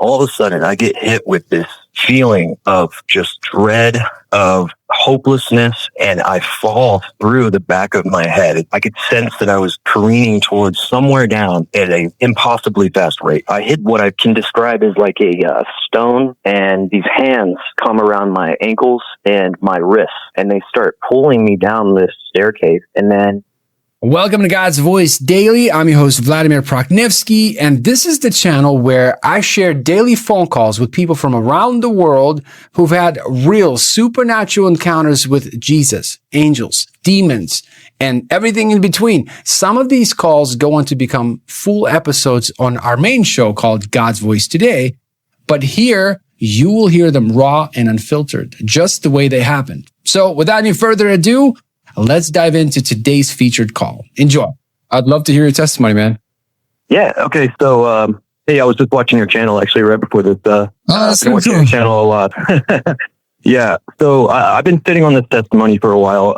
all of a sudden I get hit with this feeling of just dread, of hopelessness, and I fall through the back of my head. I could sense that I was careening towards somewhere down at an impossibly fast rate. I hit what I can describe as like a stone, and these hands come around my ankles and my wrists, and they start pulling me down this staircase. And then welcome to God's Voice Daily. I'm your host, Vladimir Proknevsky, and this is the channel where I share daily phone calls with people from around the world who've had real supernatural encounters with Jesus, angels, demons, and everything in between. Some of these calls go on to become full episodes on our main show called God's Voice Today, but here you will hear them raw and unfiltered, just the way they happened. So without any further ado, let's dive into today's featured call. Enjoy. I'd love to hear your testimony, man. Yeah. Okay. So, hey, I was just watching your channel actually right before this. That's so watching your channel a lot. Yeah. So I've been sitting on this testimony for a while.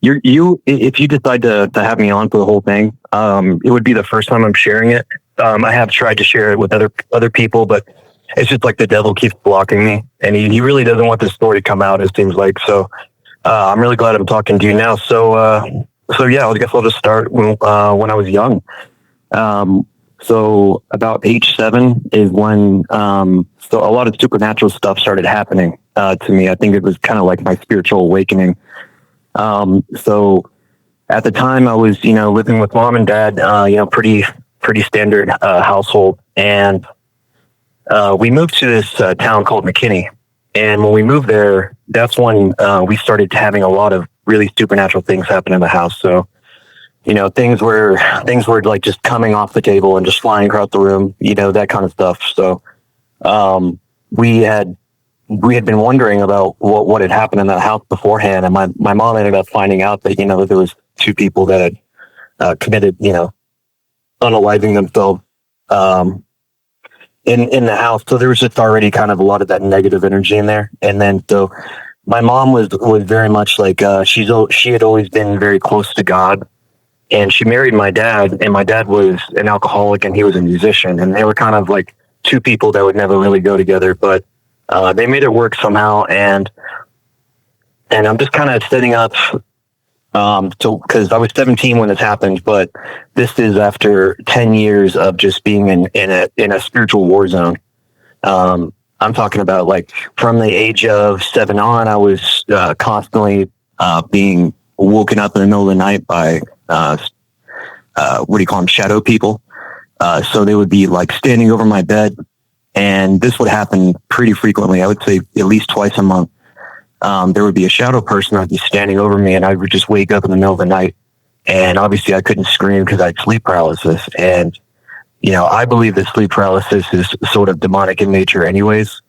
If you decide to have me on for the whole thing, it would be the first time I'm sharing it. I have tried to share it with other people, but it's just like the devil keeps blocking me, and he really doesn't want this story to come out, it seems like. So, I'm really glad I'm talking to you now. So yeah, I guess I'll just start when I was young. So about age 7 is when, so a lot of supernatural stuff started happening, to me. I think it was kind of like my spiritual awakening. So at the time I was, living with mom and dad, pretty standard, household. And, we moved to this, town called McKinney. And when we moved there, that's when we started having a lot of really supernatural things happen in the house. So, things were like just coming off the table and just flying across the room, that kind of stuff. So, we had been wondering about what had happened in that house beforehand. And my mom ended up finding out that, there was 2 people that had committed, unaliving themselves, in the house. So there was just already kind of a lot of that negative energy in there. And then, so my mom was very much like, she had always been very close to God, and she married my dad, and my dad was an alcoholic and he was a musician, and they were kind of like 2 people that would never really go together, but, they made it work somehow. And I'm just kind of setting up, cause I was 17 when this happened, but this is after 10 years of just being in a spiritual war zone. I'm talking about like from the age of 7 on, I was, constantly, being woken up in the middle of the night by, what do you call them? Shadow people. So they would be like standing over my bed, and this would happen pretty frequently. I would say at least twice a month. There would be a shadow person that would be standing over me, and I would just wake up in the middle of the night. And obviously I couldn't scream because I had sleep paralysis. And, I believe that sleep paralysis is sort of demonic in nature anyways.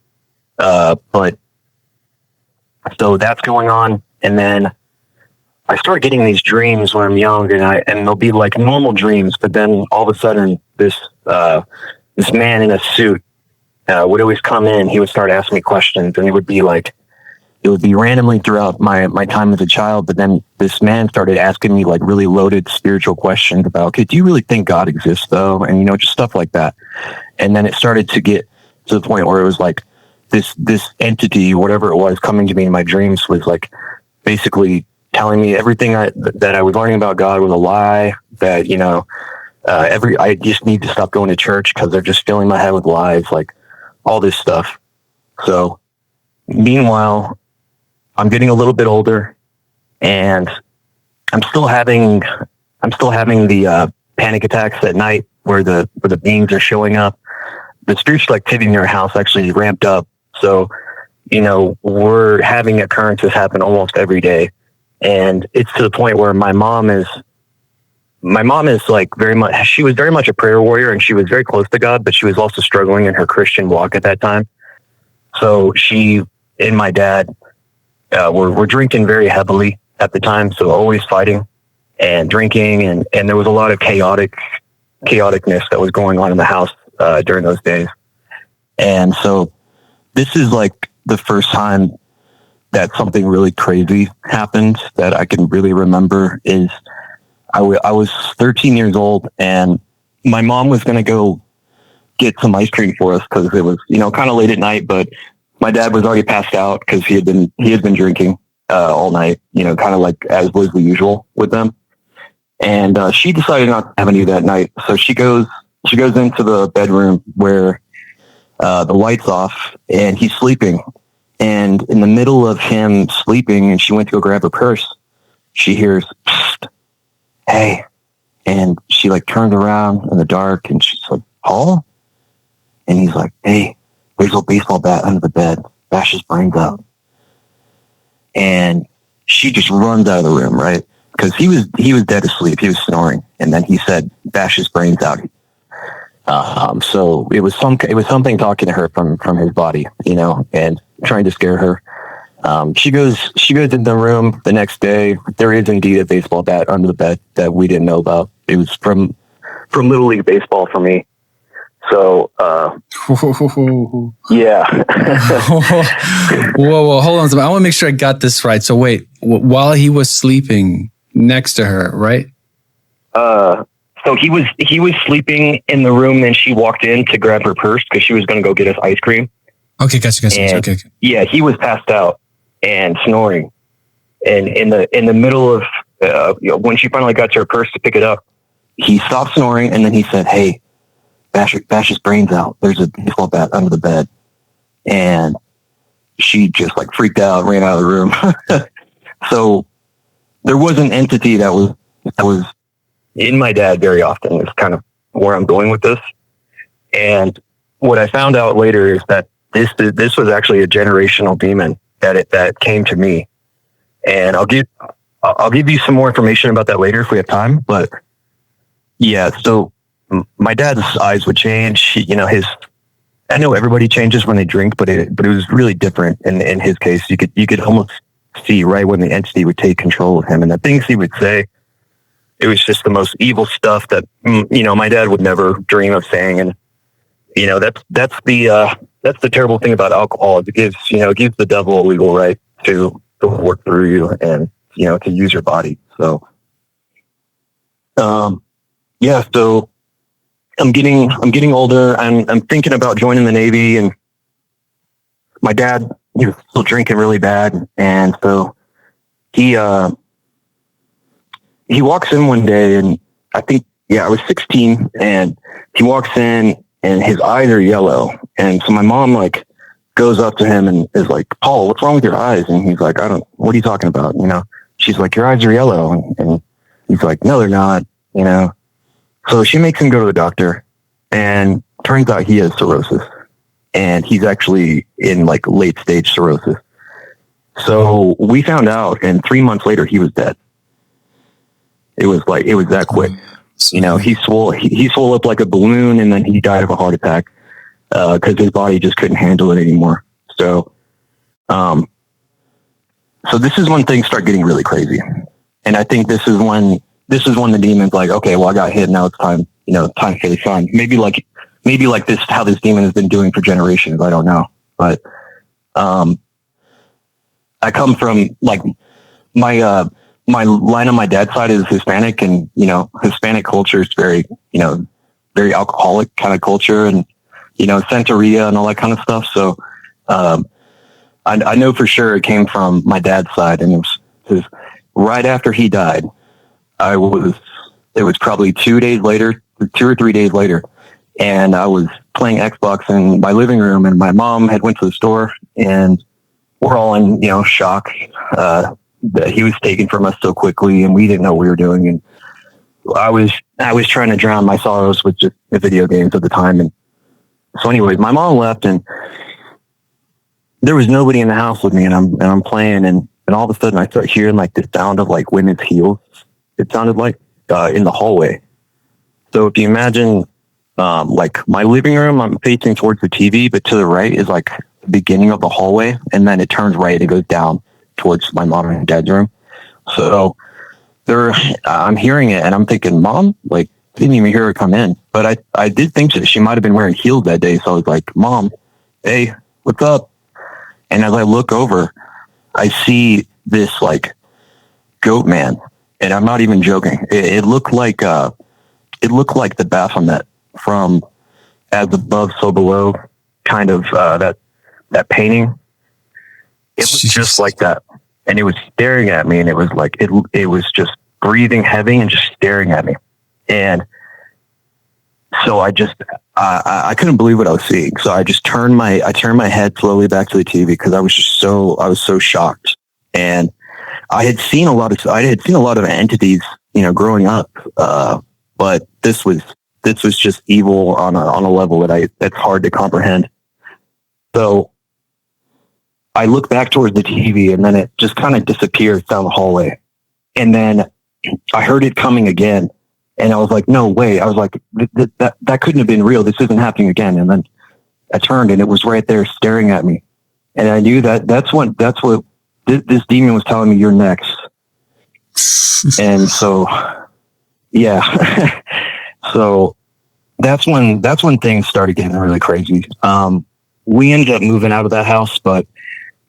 But so that's going on. And then I start getting these dreams when I'm young, and they'll be like normal dreams. But then all of a sudden this man in a suit, would always come in. He would start asking me questions, and it would be randomly throughout my time as a child. But then this man started asking me like really loaded spiritual questions about, okay, do you really think God exists though? And, just stuff like that. And then it started to get to the point where it was like this entity, whatever it was, coming to me in my dreams was like basically telling me everything that I was learning about God was a lie, that, I just need to stop going to church because they're just filling my head with lies, like all this stuff. So meanwhile, I'm getting a little bit older, and I'm still having the panic attacks at night where the beings are showing up. The spiritual activity in your house actually ramped up. So, we're having occurrences happen almost every day. And it's to the point where my mom is like she was very much a prayer warrior, and she was very close to God, but she was also struggling in her Christian walk at that time. So she and my dad were drinking very heavily at the time. So always fighting and drinking. And there was a lot of chaoticness that was going on in the house during those days. And so this is like the first time that something really crazy happened that I can really remember. Is I was 13 years old, and my mom was going to go get some ice cream for us because it was, kind of late at night, but my dad was already passed out because he had been drinking all night, kind of like as was the usual with them. And she decided not to have any that night. So she goes into the bedroom where the light's off and he's sleeping. And in the middle of him sleeping, and she went to go grab her purse, she hears, "Psst, hey." And she like turned around in the dark and she's like, "Paul?" And he's like, "Hey, there's a baseball bat under the bed. Bash his brains out." And she just runs out of the room, right? Because he was dead asleep. He was snoring. And then he said, "Bash his brains out." So it was something talking to her from his body, and trying to scare her. She goes in the room the next day. There is indeed a baseball bat under the bed that we didn't know about. It was from Little League baseball for me. So, yeah. Whoa, hold on. I want to make sure I got this right. So wait, while he was sleeping next to her, right? So he was sleeping in the room, and she walked in to grab her purse because she was going to go get us ice cream. Okay, gotcha. Okay. Yeah, he was passed out and snoring, and in the middle of when she finally got to her purse to pick it up, he stopped snoring, and then he said, "Hey, bash his brains out. There's a baseball bat under the bed." And she just like freaked out, ran out of the room. So there was an entity that was in my dad very often. Is kind of where I'm going with this. And what I found out later is that this was actually a generational demon that came to me. And I'll give you some more information about that later if we have time. But yeah, so my dad's eyes would change. I know everybody changes when they drink, but it was really different in his case. You could almost see right when the entity would take control of him, and the things he would say, it was just the most evil stuff that my dad would never dream of saying. And that's the terrible thing about alcohol. It gives the devil a legal right to work through you and to use your body. So yeah, so I'm getting older. I'm thinking about joining the Navy, and my dad, he was still drinking really bad. And so he walks in one day, and I think, I was 16, and he walks in and his eyes are yellow. And so my mom like goes up to him and is like, "Paul, what's wrong with your eyes?" And he's like, "What are you talking about?" She's like, "Your eyes are yellow." And he's like, "No, they're not," So she makes him go to the doctor, and turns out he has cirrhosis, and he's actually in like late stage cirrhosis. So we found out, and 3 months later he was dead. It was that quick. He swole up like a balloon, and then he died of a heart attack because his body just couldn't handle it anymore. So, so this is when things start getting really crazy, and I think this is when the demon's like, "Okay, well, I got hit. Now it's time. Time for the sun." Maybe like this, how this demon has been doing for generations. I don't know, but I come from like my line on my dad's side is Hispanic, and Hispanic culture is very very alcoholic kind of culture, and Santeria and all that kind of stuff. So I know for sure it came from my dad's side, and it was right after he died. It was probably 2 or 3 days later, and I was playing Xbox in my living room, and my mom had went to the store, and we're all in shock that he was taken from us so quickly, and we didn't know what we were doing. And I was trying to drown my sorrows with just the video games at the time. And so anyways, my mom left, and there was nobody in the house with me, and I'm playing, and all of a sudden I start hearing like the sound of like women's heels. It sounded like in the hallway. So if you imagine like my living room, I'm facing towards the TV, but to the right is like the beginning of the hallway, and then it turns right and it goes down towards my mom and dad's room. So I'm hearing it, and I'm thinking, Mom, like, didn't even hear her come in. But I did think that she might have been wearing heels that day. So I was like, Mom, hey, what's up? And as I look over, I see this like goat man, and I'm not even joking. It looked like the Baphomet from as above, so below kind of that painting. It was just like that. And it was staring at me, and it was like, it was just breathing heavy and just staring at me. And so I couldn't believe what I was seeing. So I turned my head slowly back to the TV because I was so shocked. And I had seen a lot of entities, growing up. But this was just evil on a level that's hard to comprehend. So I looked back towards the TV, and then it just kind of disappeared down the hallway. And then I heard it coming again, and I was like, no way. I was like, that couldn't have been real. This isn't happening again. And then I turned, and it was right there staring at me. And I knew that's what this demon was telling me, you're next. And so, yeah. So that's when things started getting really crazy. We ended up moving out of that house, but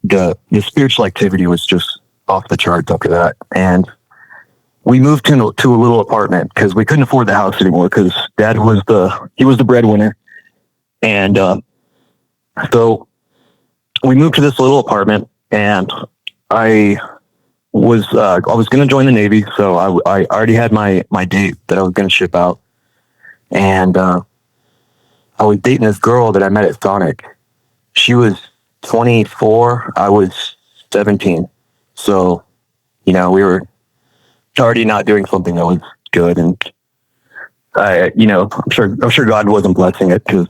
the spiritual activity was just off the charts after that. And we moved to a little apartment because we couldn't afford the house anymore because Dad was the breadwinner. And so we moved to this little apartment, and I was going to join the Navy. So I already had my date that I was going to ship out. And I was dating this girl that I met at Sonic. She was 24. I was 17. So, we were already not doing something that was good. And I'm sure God wasn't blessing it because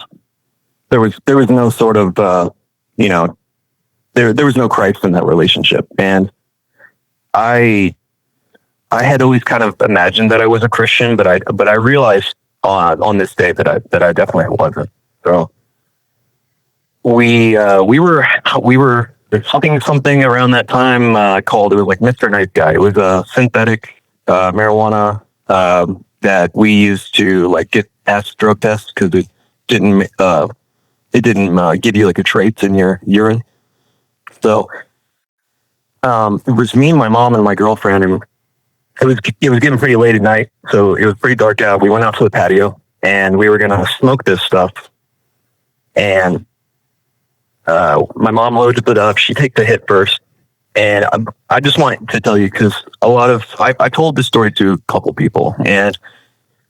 there was no sort of, there was no Christ in that relationship. And I had always kind of imagined that I was a Christian, but I realized on this day that I definitely wasn't. So we were something around that time called, it was like Mr. Nice Guy. It was a synthetic marijuana that we used to like get acid drug tests because it didn't give you like a trace in your urine. So it was me and my mom and my girlfriend, and it was getting pretty late at night, so it was pretty dark out. We went out to the patio, and we were gonna smoke this stuff. And my mom loaded it up. She takes the hit first, and I just want to tell you because I told this story to a couple people, and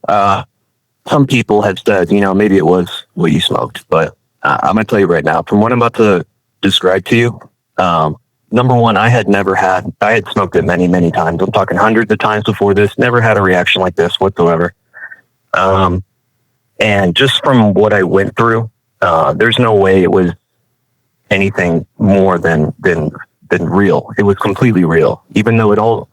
some people had said, maybe it was what you smoked, but I'm gonna tell you right now, from what I'm about to describe to you. Number one, I had smoked it many, many times. I'm talking hundreds of times before this, never had a reaction like this whatsoever. And just from what I went through, there's no way it was anything more than real. It was completely real, even though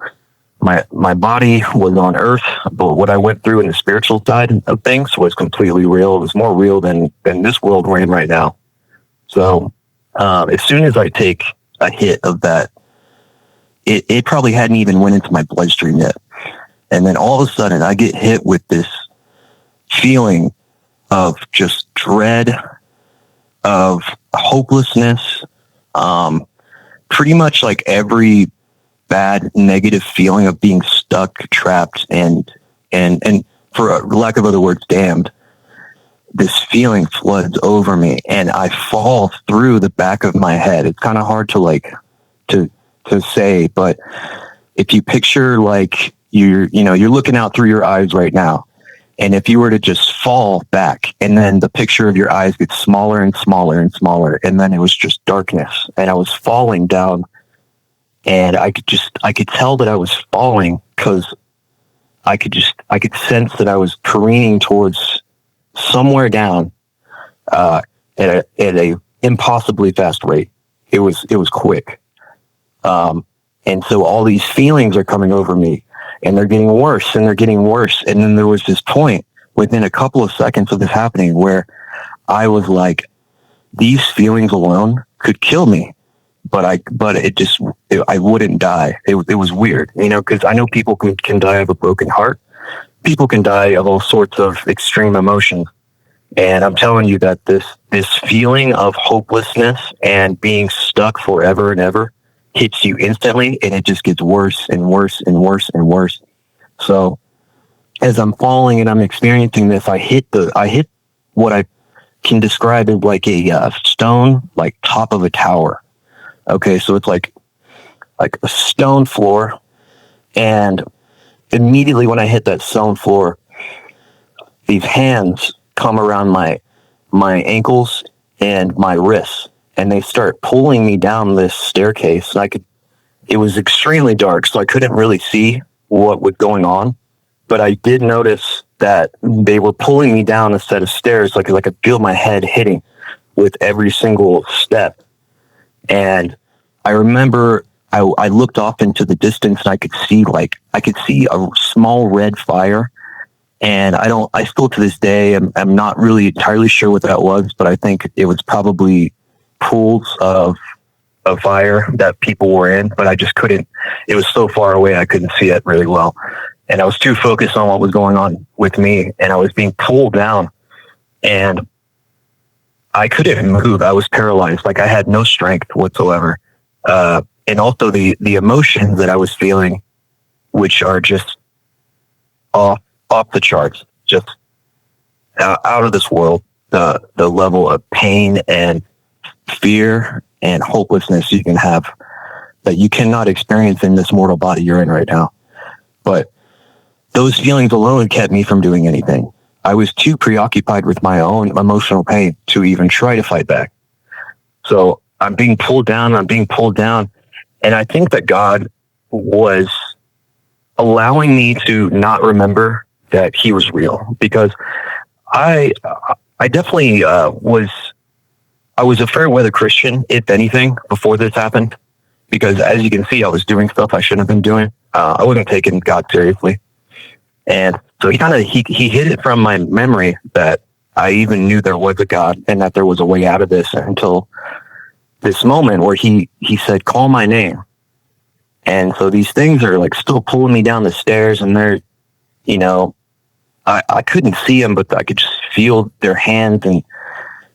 my body was on earth, but what I went through in the spiritual side of things was completely real. It was more real than this world we're in right now. So, as soon as I take a hit of that, it probably hadn't even went into my bloodstream yet. And then all of a sudden I get hit with this feeling of just dread, of hopelessness, pretty much like every bad negative feeling of being stuck, trapped, and for lack of other words, damned. This feeling floods over me, and I fall through the back of my head. It's kind of hard to say, but if you picture like you're looking out through your eyes right now, and if you were to just fall back, and then the picture of your eyes gets smaller and smaller and smaller, and then it was just darkness, and I was falling down, and I could tell that I was falling because I could sense that I was careening towards somewhere down at a impossibly fast rate. It was quick. And so all these feelings are coming over me, and they're getting worse and they're getting worse. And then there was this point within a couple of seconds of this happening where I was like, these feelings alone could kill me, but I wouldn't die. It was weird, because I know people can die of a broken heart. People can die of all sorts of extreme emotions. And I'm telling you that this feeling of hopelessness and being stuck forever and ever hits you instantly, and it just gets worse and worse and worse and worse. So as I'm falling and I'm experiencing this, I hit what I can describe it like a stone, like top of a tower. Okay, so it's like a stone floor, and immediately when I hit that stone floor, these hands come around my ankles and my wrists, and they start pulling me down this staircase. It was extremely dark, so I couldn't really see what was going on, but I did notice that they were pulling me down a set of stairs, like I could feel my head hitting with every single step. And I remember I looked off into the distance, and I could see a small red fire. And I still to this day, I'm not really entirely sure what that was, but I think it was probably pools of fire that people were in, but I just couldn't, it was so far away, I couldn't see it really well. And I was too focused on what was going on with me, and I was being pulled down, and I couldn't move. I was paralyzed. Like I had no strength whatsoever. And also the emotions that I was feeling, which are just off the charts, just out of this world. The level of pain and fear and hopelessness you can have that you cannot experience in this mortal body you're in right now. But those feelings alone kept me from doing anything. I was too preoccupied with my own emotional pain to even try to fight back. So I'm being pulled down. And I think that God was allowing me to not remember that he was real, because I definitely I was a fair weather Christian, if anything, before this happened, because as you can see, I was doing stuff I shouldn't have been doing. I wasn't taking God seriously. And so he hid it from my memory that I even knew there was a God and that there was a way out of this, until this moment where he said, call my name. And so these things are like still pulling me down the stairs, and they're, I couldn't see them, but I could just feel their hands, and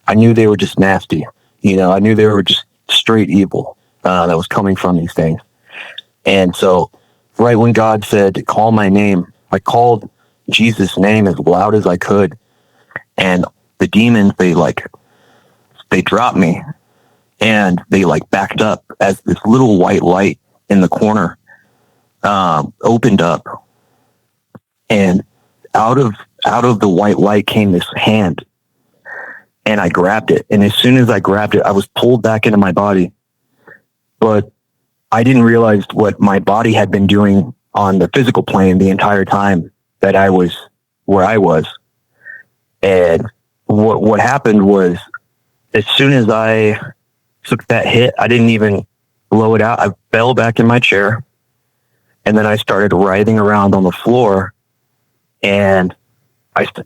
I knew they were just nasty. I knew they were just straight evil that was coming from these things. And so right when God said, call my name, I called Jesus' name as loud as I could. And the demons, they dropped me, and they backed up as this little white light in the corner opened up. And out of the white light came this hand, and I grabbed it. And as soon as I grabbed it, I was pulled back into my body. But I didn't realize what my body had been doing on the physical plane the entire time that I was where I was. And what happened was, as soon as I took that hit, I didn't even blow it out. I fell back in my chair, and then I started writhing around on the floor. And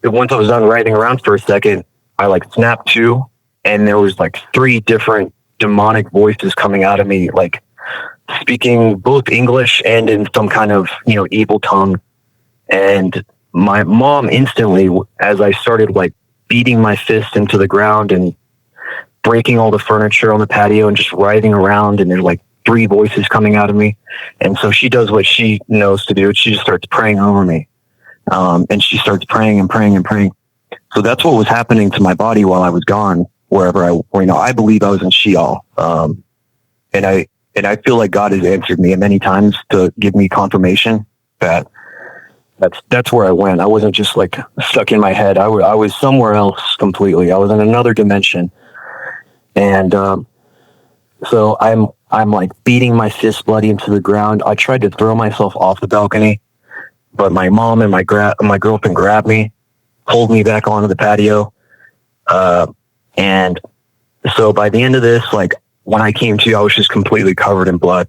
once I was done writhing around for a second, I snapped to, and there was 3 different demonic voices coming out of me, speaking both English and in some kind of, evil tongue. And my mom instantly, as I started beating my fist into the ground and breaking all the furniture on the patio and just writhing around, and there's 3 voices coming out of me. And so she does what she knows to do. She just starts praying over me. And she starts praying and praying and praying. So that's what was happening to my body while I was gone, wherever I believe I was in Sheol. And I feel like God has answered me many times to give me confirmation that that's where I went. I wasn't just stuck in my head. I was somewhere else completely. I was in another dimension. And, so I'm beating my fist bloody into the ground. I tried to throw myself off the balcony, but my mom and my girlfriend grabbed me, pulled me back onto the patio. And so by the end of this, when I came to, I was just completely covered in blood.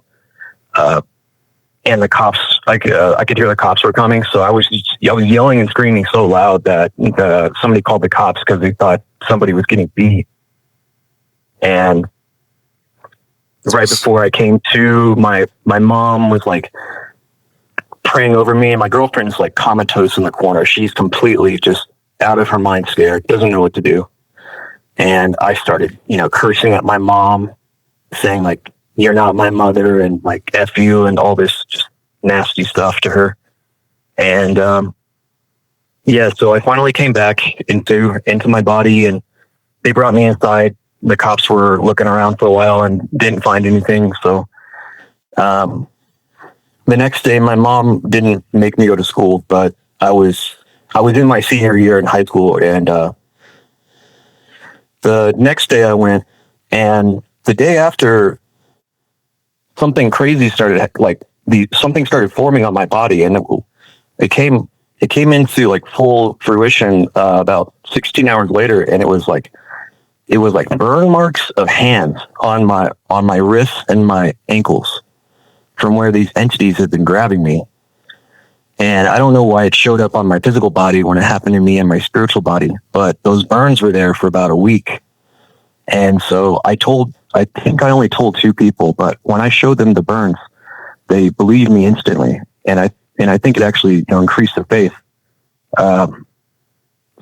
And the cops, I could hear the cops were coming. So I was yelling and screaming so loud that somebody called the cops because they thought somebody was getting beat. And right before I came to, my mom was praying over me, and my girlfriend's comatose in the corner. She's completely just out of her mind, scared, doesn't know what to do. And I started, cursing at my mom, saying you're not my mother, and F you, and all this just nasty stuff to her. And, so I finally came back into my body, and they brought me inside. The cops were looking around for a while and didn't find anything. So the next day, my mom didn't make me go to school, but I was in my senior year in high school, and the next day I went, and the day after, something crazy started, something started forming on my body, and it came into like full fruition about 16 hours later, and it was like burn marks of hands on my wrists and my ankles from where these entities had been grabbing me. And I don't know why it showed up on my physical body when it happened to me and my spiritual body, but those burns were there for about a week. And so I think I only told 2 people, but when I showed them the burns, they believed me instantly. And I think it actually, increased their faith.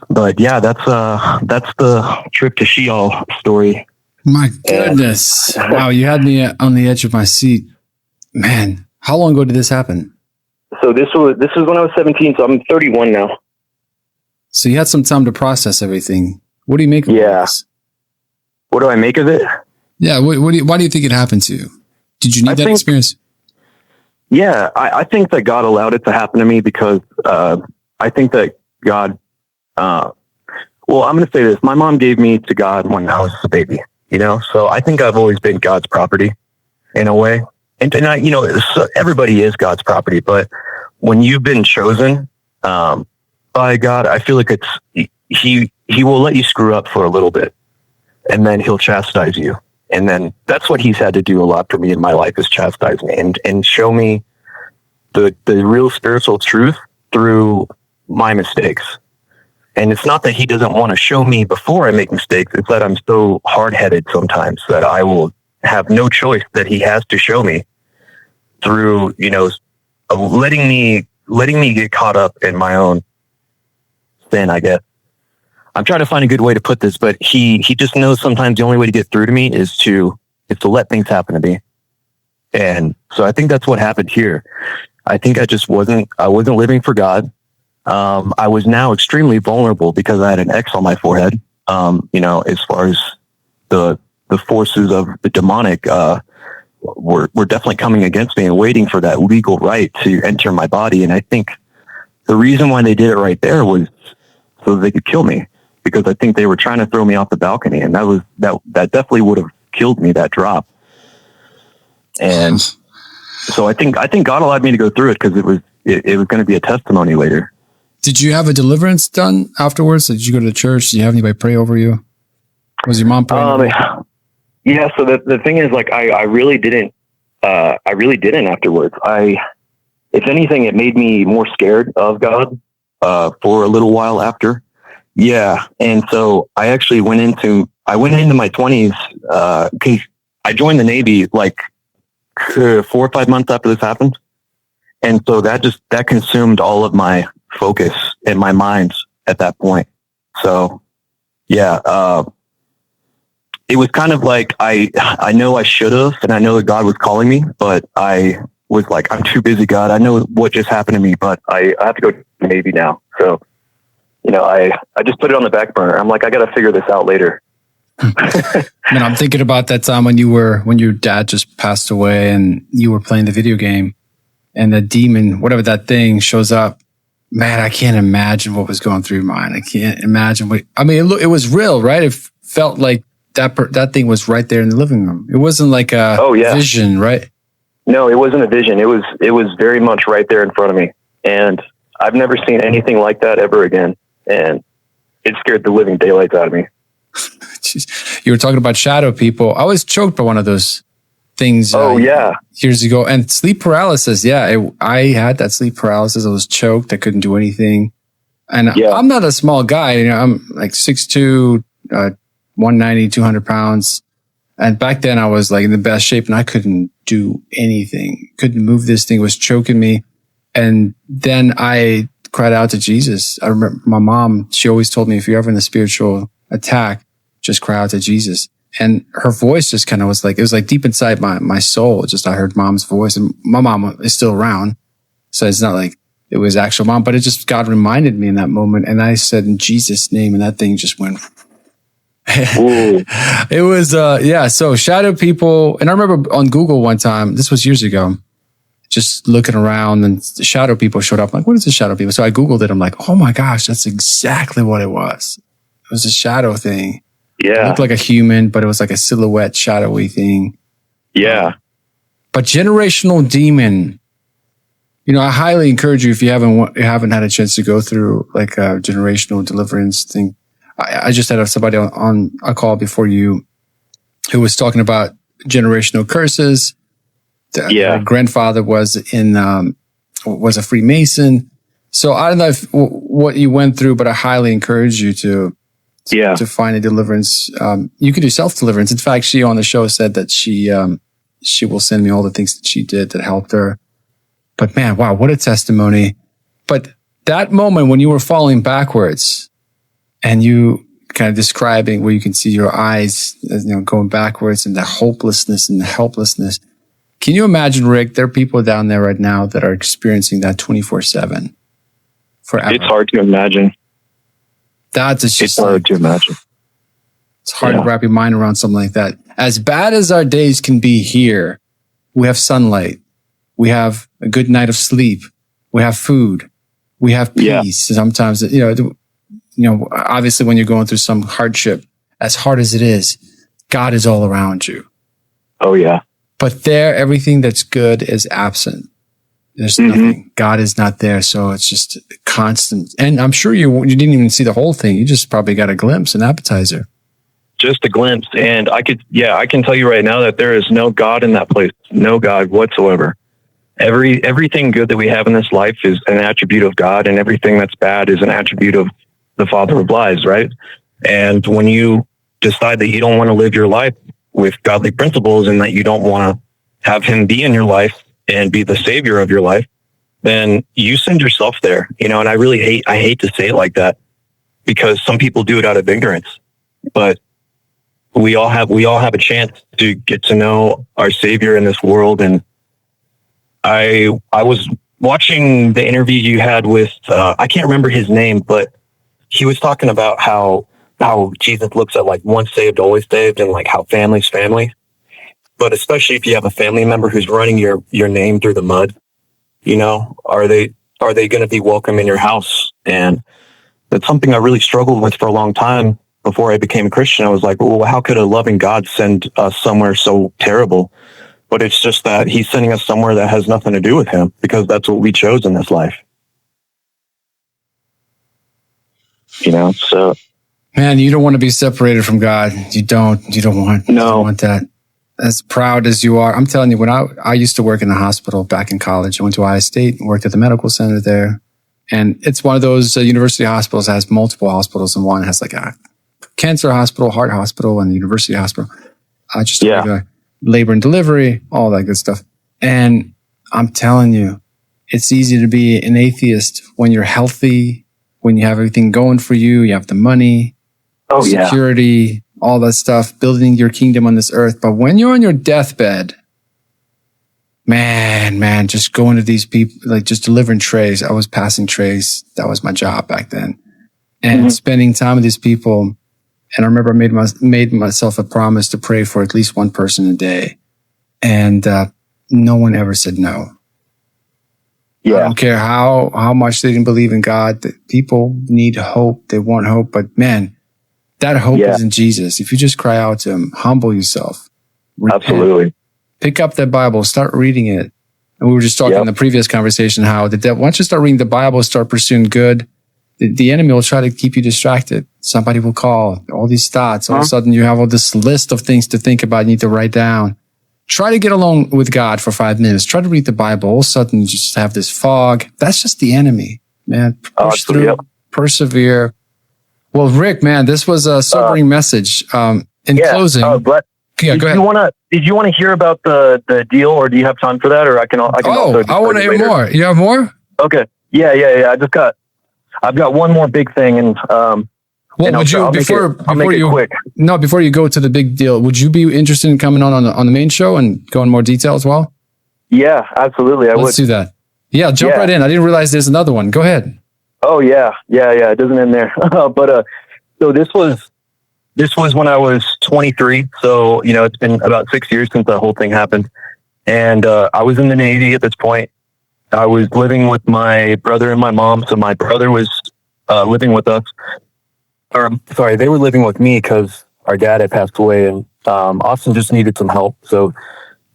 But yeah, that's the trip to Sheol story. My goodness. Wow. You had me on the edge of my seat, man. How long ago did this happen? So this was when I was 17. So I'm 31 now. So you had some time to process everything. What do you make of this? What do I make of it? Yeah. Why do you think it happened to you? Did you need that experience? Yeah, I think that God allowed it to happen to me because I think that God, well, I'm going to say this. My mom gave me to God when I was a baby, so I think I've always been God's property in a way. And I, everybody is God's property, but when you've been chosen by God, I feel like he will let you screw up for a little bit, and then he'll chastise you. And then that's what he's had to do a lot for me in my life, is chastise me and show me the real spiritual truth through my mistakes. And it's not that he doesn't want to show me before I make mistakes. It's that I'm so hard-headed sometimes that I will have no choice, that he has to show me through, letting me get caught up in my own sin, I guess. I'm trying to find a good way to put this, but he just knows sometimes the only way to get through to me is to let things happen to me. And so I think that's what happened here. I think I wasn't living for God. I was now extremely vulnerable because I had an X on my forehead. As far as the forces of the demonic, were definitely coming against me and waiting for that legal right to enter my body. And I think the reason why they did it right there was so they could kill me, because I think they were trying to throw me off the balcony, and that definitely would have killed me, that drop. And so I think God allowed me to go through it because it was going to be a testimony later. Did you have a deliverance done afterwards? Did you go to the church? Did you have anybody pray over you? Was your mom praying? Yeah. So the thing is, like, I really didn't afterwards. If anything, it made me more scared of God, for a little while after. Yeah. And so I actually went into my 20s, cause I joined the Navy like 4 or 5 months after this happened. And so that consumed all of my focus in my mind at that point. So yeah, it was kind of like, I know I should have, and I know that God was calling me, but I was like, I'm too busy, God. I know what just happened to me, but I have to go to the Navy now. So, I just put it on the back burner. I'm like, I got to figure this out later. Man, I'm thinking about that time when your dad just passed away and you were playing the video game and the demon, whatever that thing, shows up. Man, I can't imagine what was going through your mind. I can't imagine it was real, right? It felt like that thing was right there in the living room. It wasn't like a vision, right? No, it wasn't a vision. It was very much right there in front of me. And I've never seen anything like that ever again. And it scared the living daylights out of me. Jeez. You were talking about shadow people. I was choked by one of those things. Years ago. And sleep paralysis. Yeah, I had that sleep paralysis. I was choked. I couldn't do anything. And I'm not a small guy. I'm like 6'2", 190, 200 pounds. And back then I was like in the best shape and I couldn't do anything. Couldn't move. This thing was choking me. And then I cried out to Jesus. I remember my mom, she always told me, if you're ever in a spiritual attack, just cry out to Jesus. And her voice just kind of was like, it was like deep inside my soul. Just, I heard mom's voice, and my mom is still around. So it's not like it was actual mom, but it just, God reminded me in that moment. And I said, in Jesus' name, and that thing just went. Ooh. It was, so shadow people. And I remember on Google one time, this was years ago, just looking around and the shadow people showed up. I'm like, what is the shadow people? So I Googled it. I'm like, oh my gosh, that's exactly what it was. It was a shadow thing. It Yeah. looked like a human, but it was like a silhouette shadowy thing. Yeah. But generational demon, I highly encourage you if you haven't had a chance to go through like a generational deliverance thing. I just had somebody on a call before you who was talking about generational curses. Their grandfather was a Freemason. So I don't know what you went through, but I highly encourage you to find a deliverance. You can do self-deliverance. In fact, she on the show said that she will send me all the things that she did that helped her. But man, wow, what a testimony. But that moment when you were falling backwards and you kind of describing where you can see your eyes, going backwards and the hopelessness and the helplessness. Can you imagine, Rick, there are people down there right now that are experiencing that 24/7 forever. It's hard to imagine. It's hard to imagine. It's hard to wrap your mind around something like that. As bad as our days can be here, we have sunlight. We have a good night of sleep. We have food. We have peace. Sometimes, obviously when you're going through some hardship, as hard as it is, God is all around you. Oh, yeah. But everything that's good is absent. There's nothing. God is not there. So it's just constant. And I'm sure you didn't even see the whole thing. You just probably got a glimpse, an appetizer. Just a glimpse. And I can tell you right now that there is no God in that place. No God whatsoever. Everything good that we have in this life is an attribute of God, and everything that's bad is an attribute of the father of lies, right? And when you decide that you don't want to live your life with godly principles and that you don't want to have him be in your life and be the savior of your life, then you send yourself there, and I hate to say it like that because some people do it out of ignorance, but we all have a chance to get to know our savior in this world. And I was watching the interview you had with, I can't remember his name, but he was talking about how Jesus looks at like once saved, always saved, and like how family's family. But especially if you have a family member who's running your name through the mud, are they going to be welcome in your house? And that's something I really struggled with for a long time before I became a Christian. I was like, well, how could a loving God send us somewhere so terrible? But it's just that he's sending us somewhere that has nothing to do with him because that's what we chose in this life. So. Man, you don't want to be separated from God. You don't want that. As proud as you are, I'm telling you, when I used to work in the hospital back in college, I went to Ohio State and worked at the medical center there. And it's one of those university hospitals that has multiple hospitals, and one has like a cancer hospital, heart hospital, and the university hospital. Labor and delivery, all that good stuff. And I'm telling you, it's easy to be an atheist when you're healthy, when you have everything going for you, you have the money, security, all that stuff, building your kingdom on this earth. But when you're on your deathbed, man, just going to these people, like just delivering trays. I was passing trays. That was my job back then. And spending time with these people. And I remember I made myself a promise to pray for at least one person a day. And no one ever said no. Yeah. I don't care how much they didn't believe in God. People need hope. They want hope. But man, that hope is in Jesus. If you just cry out to him, humble yourself. Repent, absolutely. Pick up that Bible, start reading it. And we were just talking in the previous conversation how once you start reading the Bible, start pursuing good, the enemy will try to keep you distracted. Somebody will call, all these thoughts. All of a sudden you have all this list of things to think about, you need to write down. Try to get along with God for 5 minutes. Try to read the Bible. All of a sudden you just have this fog. That's just the enemy, man. Push through, persevere. Well, Rick, man, this was a sobering message. In closing, go ahead. Did you want to hear about the deal, or do you have time for that? Or I can also. I want to hear more. You have more? Okay. Yeah. I've got one more big thing, and before you go to the big deal, would you be interested in coming on the main show and go in more detail as well? Yeah, absolutely. Let's do that. Yeah, jump right in. I didn't realize there's another one. Go ahead. Oh yeah. It doesn't end there. But so this was This was when I was 23. So, it's been about 6 years since the whole thing happened. And I was in the Navy at this point. I was living with my brother and my mom. So my brother was living with us. Or, sorry, they were living with me because our dad had passed away, and Austin just needed some help. So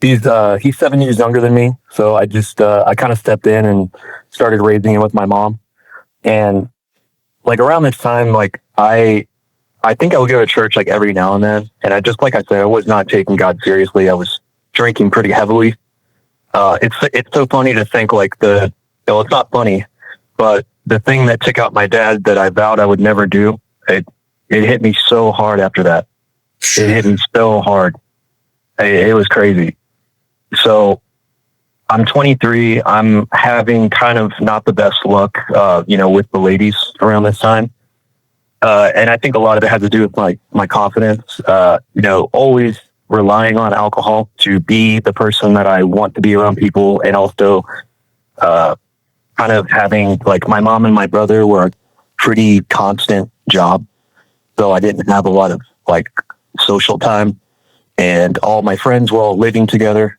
he's 7 years younger than me. So I kind of stepped in and started raising him with my mom. And like around this time, like I think I would go to church like every now and then. And like I said, I was not taking God seriously. I was drinking pretty heavily. It's so funny to think like it's not funny, but the thing that took out my dad that I vowed I would never do, it hit me so hard after that. It hit me so hard. It was crazy. So I'm 23. I'm having kind of not the best luck, with the ladies around this time. And I think a lot of it has to do with my confidence, always relying on alcohol to be the person that I want to be around people. And also, kind of having like my mom and my brother were a pretty constant job. So I didn't have a lot of like social time, and all my friends were all living together.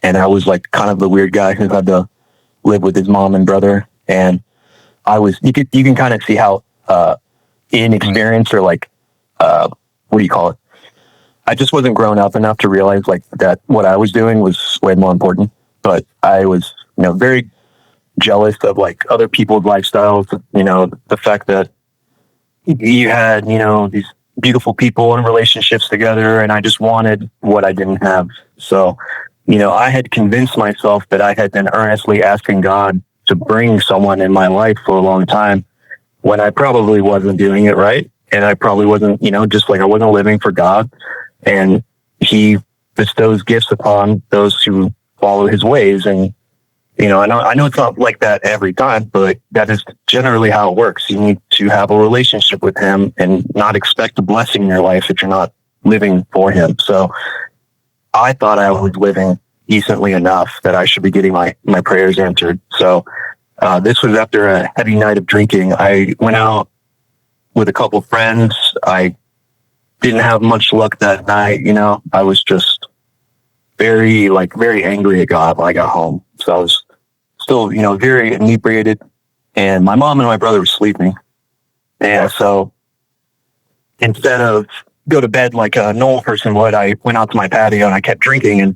And I was like kind of the weird guy who had to live with his mom and brother. And you can kind of see how, inexperienced or like, what do you call it? I just wasn't grown up enough to realize like that what I was doing was way more important. But I was, very jealous of like other people's lifestyles, the fact that you had, these beautiful people and relationships together, and I just wanted what I didn't have. So, I had convinced myself that I had been earnestly asking God to bring someone in my life for a long time, when I probably wasn't doing it right. And I probably wasn't, just like I wasn't living for God. And he bestows gifts upon those who follow his ways. And, I know it's not like that every time, but that is generally how it works. You need to have a relationship with him and not expect a blessing in your life if you're not living for him. So I thought I was living decently enough that I should be getting my prayers answered. So this was after a heavy night of drinking. I went out with a couple friends. I didn't have much luck that night. I was just very angry at God when I got home. So I was still, very inebriated, and my mom and my brother were sleeping. And so instead of go to bed like a normal person would, I went out to my patio and I kept drinking, and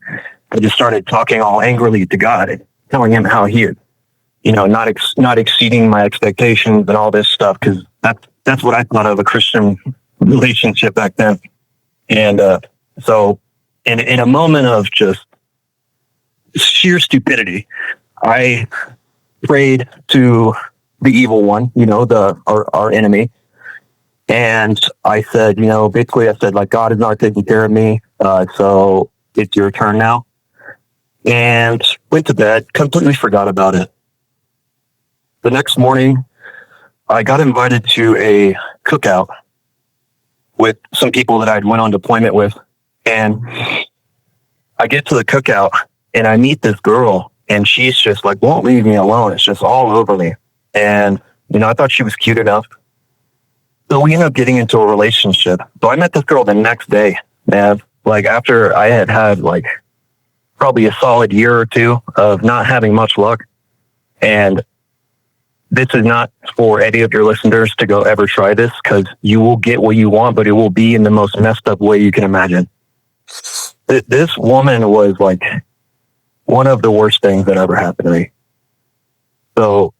I just started talking all angrily to God and telling him how he had, not exceeding my expectations and all this stuff. Cause that's what I thought of a Christian relationship back then. And, so in a moment of just sheer stupidity, I prayed to the evil one, our enemy. And I said, basically I said like, God is not taking care of me. So it's your turn now. And went to bed, completely forgot about it. The next morning, I got invited to a cookout with some people that I'd went on deployment with. And I get to the cookout and I meet this girl, and she's just like, won't leave me alone. It's just all over me. And, I thought she was cute enough. So we ended up getting into a relationship. So I met this girl the next day, man. Like after I had like probably a solid year or two of not having much luck. And this is not for any of your listeners to go ever try this, because you will get what you want, but it will be in the most messed up way you can imagine. This woman was like one of the worst things that ever happened to me. So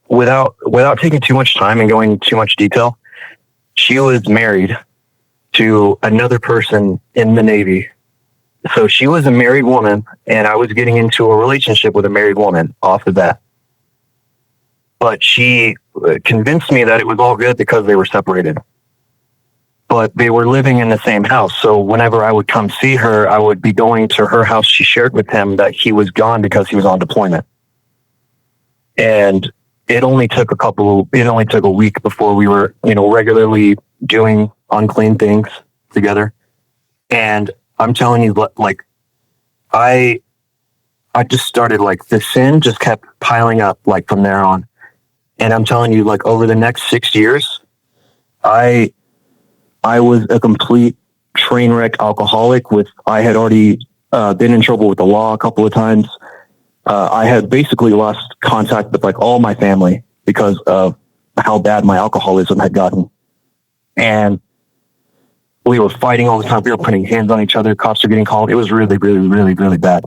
without taking too much time and going too much detail, she was married to another person in the Navy. So she was a married woman, and I was getting into a relationship with a married woman off the bat. But she convinced me that it was all good because they were separated. But they were living in the same house. So whenever I would come see her, I would be going to her house. She shared with him that he was gone because he was on deployment. And it only took a week before we were, regularly doing unclean things together. And I'm telling you, like, I just started, like, the sin just kept piling up, like, from there on. And I'm telling you, like, over the next 6 years, I I was a complete train wreck alcoholic. I had already been in trouble with the law a couple of times. I had basically lost contact with like all my family because of how bad my alcoholism had gotten. And we were fighting all the time. We were putting hands on each other. Cops were getting called. It was really, really, really, really bad.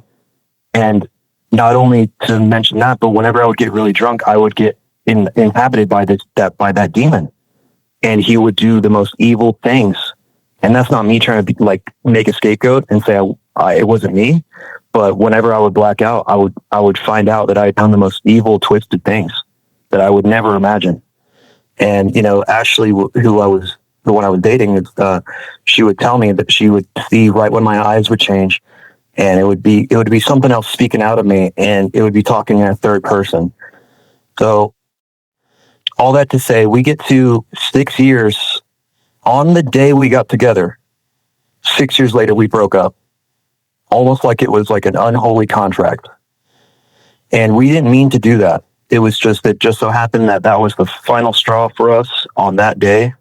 And not only to mention that, but whenever I would get really drunk, I would get inhabited by that demon, and he would do the most evil things. And that's not me trying to make a scapegoat and say it wasn't me. But whenever I would black out, I would find out that I had done the most evil, twisted things that I would never imagine. And Ashley, the one I was dating, she would tell me that she would see right when my eyes would change, and it would be something else speaking out of me, and it would be talking in a third person. So all that to say, we get to 6 years on the day we got together. 6 years later, we broke up, almost like it was like an unholy contract. And we didn't mean to do that. It was just so happened that was the final straw for us on that day.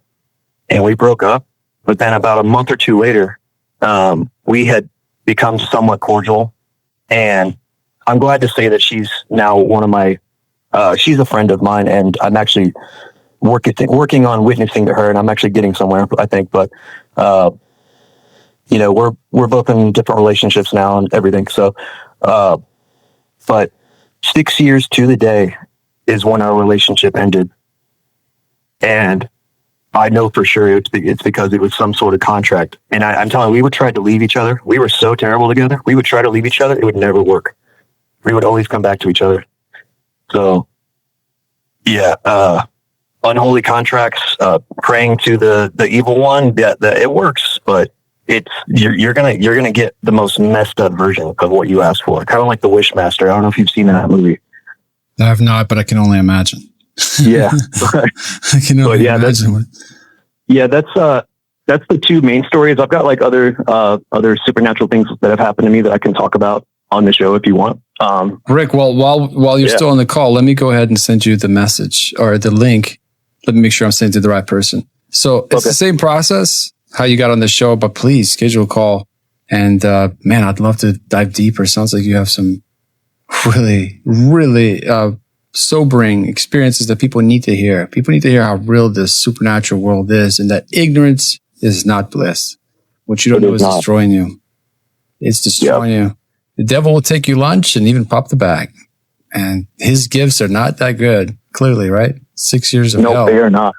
And we broke up. But then about a month or two later, we had become somewhat cordial. And I'm glad to say that she's now she's a friend of mine, and I'm actually working on witnessing to her, and I'm actually getting somewhere, I think. But, we're both in different relationships now and everything. So, but 6 years to the day is when our relationship ended. And I know for sure it's because it was some sort of contract. And I'm telling you, we would try to leave each other. We were so terrible together. We would try to leave each other. It would never work. We would always come back to each other. So, yeah, unholy contracts, praying to the evil one, that it works, but you're gonna get the most messed up version of what you asked for. Kind of like the Wishmaster. I don't know if you've seen that movie. I have not, but I can only imagine. Yeah, I can only imagine. That's the two main stories. I've got like other supernatural things that have happened to me that I can talk about on the show if you want. Rick, while you're still on the call, let me go ahead and send you the message or the link. Let me make sure I'm sending it to the right person. So it's the same process, how you got on the show, but please schedule a call. And man, I'd love to dive deeper. Sounds like you have some really, really sobering experiences that people need to hear. People need to hear how real this supernatural world is, and that ignorance is not bliss. What you don't know is destroying you. It's destroying you. The devil will take you lunch and even pop the bag. And his gifts are not that good, clearly, right? 6 years of hell. No, they are not.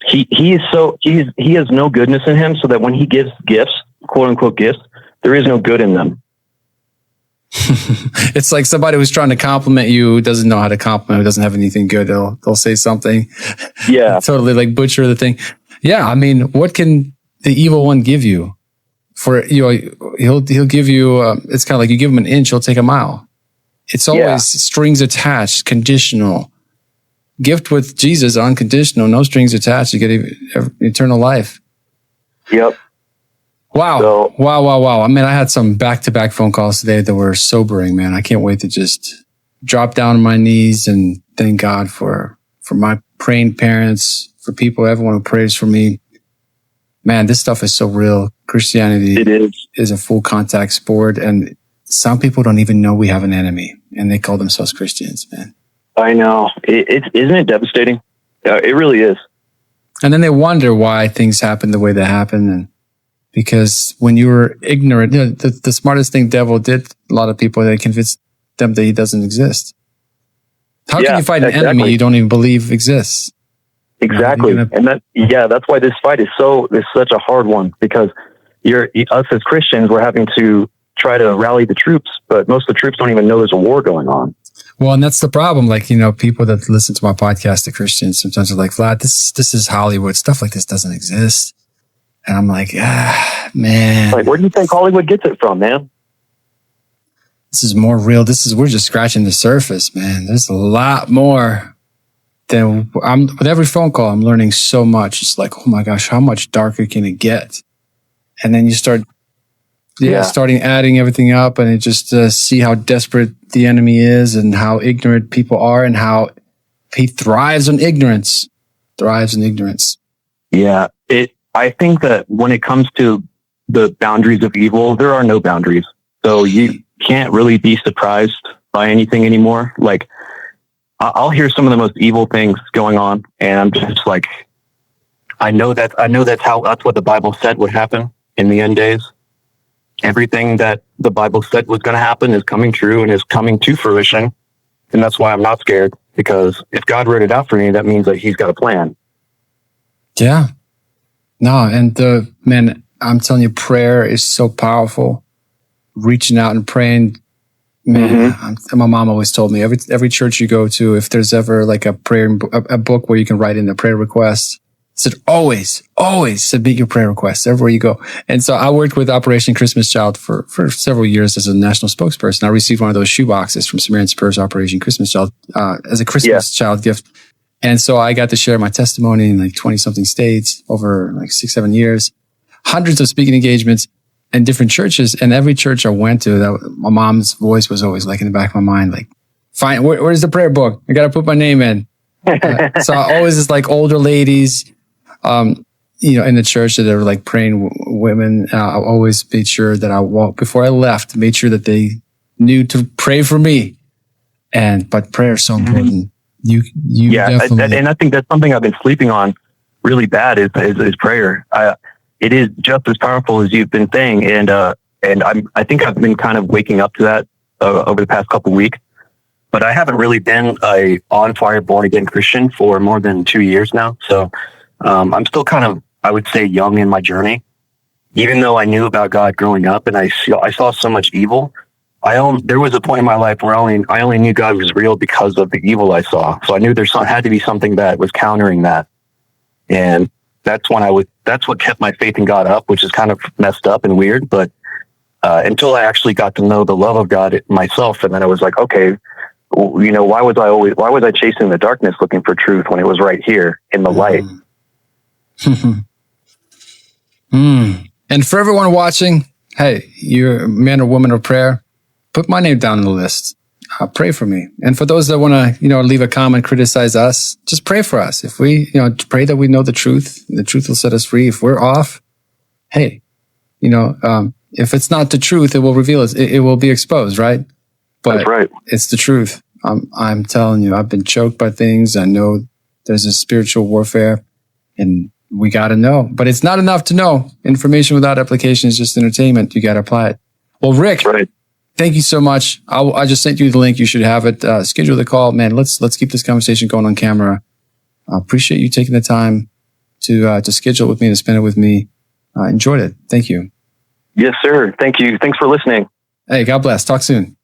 He has no goodness in him, so that when he gives gifts, quote unquote gifts, there is no good in them. It's like somebody who's trying to compliment you who doesn't know how to compliment, who doesn't have anything good. They'll say something. Yeah. Totally like butcher the thing. Yeah. I mean, what can the evil one give you? He'll give you, it's kind of like you give him an inch, he'll take a mile. It's always strings attached, conditional. Gift with Jesus, unconditional, no strings attached. You get eternal life. Yep. Wow. Wow. I mean, I had some back-to-back phone calls today that were sobering, man. I can't wait to just drop down on my knees and thank God for my praying parents, for people, everyone who prays for me. Man, this stuff is so real. Christianity is a full contact sport, and some people don't even know we have an enemy, and they call themselves Christians, man. I know. Isn't it devastating? It really is. And then they wonder why things happen the way they happen, and because when you were ignorant, the smartest thing devil did, a lot of people, they convinced them that he doesn't exist. How can you fight an enemy you don't even believe exists? Exactly. And that's why this fight is such a hard one, because us as Christians, we're having to try to rally the troops, but most of the troops don't even know there's a war going on. Well, and that's the problem. Like, people that listen to my podcast, the Christians, sometimes are like, Vlad, this is Hollywood. Stuff like this doesn't exist. And I'm like, man. Like, where do you think Hollywood gets it from, man? This is more real. We're just scratching the surface, man. There's a lot more than with every phone call, I'm learning so much. It's like, oh my gosh, how much darker can it get? And then you start, starting adding everything up, and it just see how desperate the enemy is and how ignorant people are and how he thrives on ignorance. Yeah, I think that when it comes to the boundaries of evil, there are no boundaries. So you can't really be surprised by anything anymore. Like, I'll hear some of the most evil things going on, and I'm just like, I know that's what the Bible said would happen in the end days. Everything that the Bible said was going to happen is coming true and is coming to fruition. And that's why I'm not scared, because if God wrote it out for me, that means that he's got a plan. Yeah. No, and man, I'm telling you, prayer is so powerful. Reaching out and praying. Man, my mom always told me every church you go to, if there's ever like a book where you can write in a prayer request, said always submit your prayer requests everywhere you go. And so I worked with Operation Christmas Child for several years as a national spokesperson. I received one of those shoe boxes from Samaritan Spurs Operation Christmas Child as a Christmas child gift. And so I got to share my testimony in like 20 something states over like 6-7 years, hundreds of speaking engagements in different churches. And every church I went to, my mom's voice was always like in the back of my mind, like, fine, where's the prayer book? I got to put my name in. So I always just like older ladies, in the church that are like praying women. I always made sure that before I left, made sure that they knew to pray for me. But prayer is so important. You definitely. And I think that's something I've been sleeping on really bad is prayer. It is just as powerful as you've been saying. And I think I've been kind of waking up to that over the past couple of weeks, but I haven't really been a on fire, born again Christian for more than 2 years now. So, I'm still kind of, I would say, young in my journey, even though I knew about God growing up and I saw so much evil. There was a point in my life where I only knew God was real because of the evil I saw. So I knew had to be something that was countering that. And that's what kept my faith in God up, which is kind of messed up and weird. But, until I actually got to know the love of God myself. And then I was like, okay, why was I chasing the darkness looking for truth when it was right here in the light? And for everyone watching, hey, you're a man or woman of prayer, put my name down on the list. Pray for me. And for those that want to, leave a comment, criticize us, just pray for us. If we, pray that we know the truth, the truth will set us free. If we're off, hey, if it's not the truth, it will reveal us. It will be exposed, right? But that's right. It's the truth. I'm telling you, I've been choked by things. I know there's a spiritual warfare, and we got to know. But it's not enough to know. Information without application is just entertainment. You got to apply it. Well, Rick, right. Thank you so much. I just sent you the link. You should have it. Schedule the call, man. Let's keep this conversation going on camera. I appreciate you taking the time to schedule it with me, to spend it with me. Enjoyed it. Thank you. Yes, sir. Thank you. Thanks for listening. Hey, God bless. Talk soon.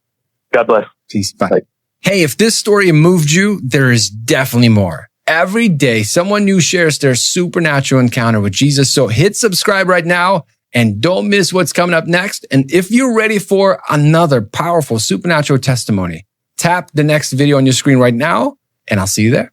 God bless. Peace. Bye. Hey, if this story moved you, there is definitely more. Every day, someone new shares their supernatural encounter with Jesus. So hit subscribe right now and don't miss what's coming up next. And if you're ready for another powerful supernatural testimony, tap the next video on your screen right now, and I'll see you there.